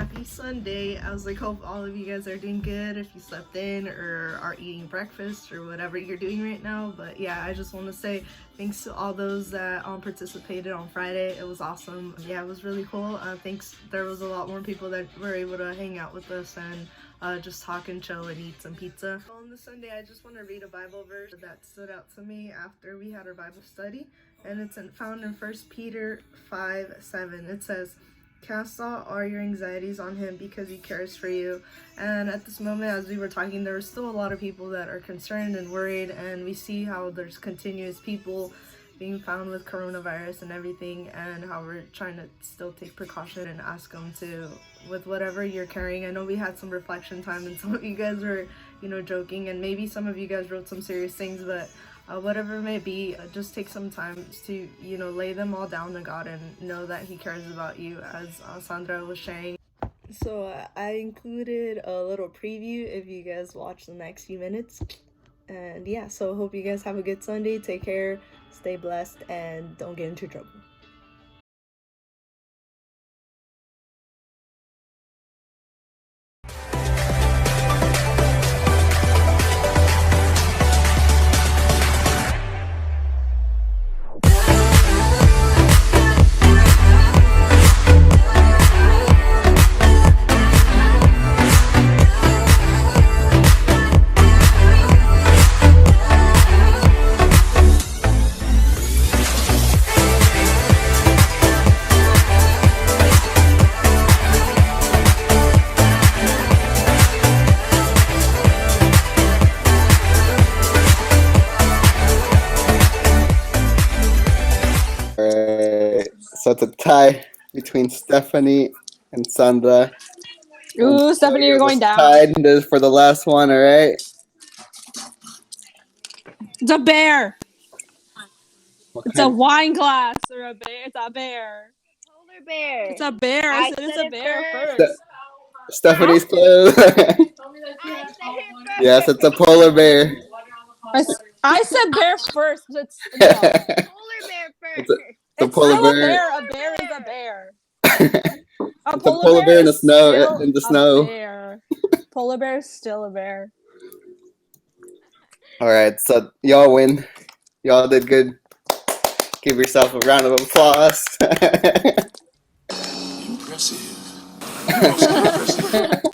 happy Sunday. I was like, hope all of you guys are doing good if you slept in or are eating breakfast or whatever you're doing right now. But yeah, I just want to say thanks to all those that participated on Friday. It was awesome. Yeah, it was really cool. Thanks. There was a lot more people that were able to hang out with us and just talk and chill and eat some pizza. On this Sunday, I just want to read a Bible verse that stood out to me after we had our Bible study, and it's found in 1 Peter 5:7. It says, "Cast all your anxieties on him because he cares for you." And at this moment, as we were talking, there were still a lot of people that are concerned and worried, and we see how there's continuous people being found with coronavirus and everything, and how we're trying to still take precaution and ask them to, with whatever you're carrying. I know we had some reflection time and some of you guys were, joking, and maybe some of you guys wrote some serious things, but whatever it may be, just take some time to, lay them all down to God and know that He cares about you, as Sandra was sharing. So I included a little preview if you guys watch the next few minutes. And yeah, so hope you guys have a good Sunday. Take care, stay blessed, and don't get into trouble. So it's a tie between Stephanie and Sandra. Ooh, Stephanie, you're going down. Tied for the last one, all right? It's a bear. It's a wine glass or a bear. It's a bear. Polar bear. It's a bear. I said it's a bear first. Stephanie's close. Yes, it's a polar bear. I said bear first. It's polar bear first. It's a polar bear. A bear is a bear. A polar bear in the snow. In the snow. Bear. Polar bear is still a bear. All right, so y'all win. Y'all did good. Give yourself a round of applause. Impressive. Most impressive.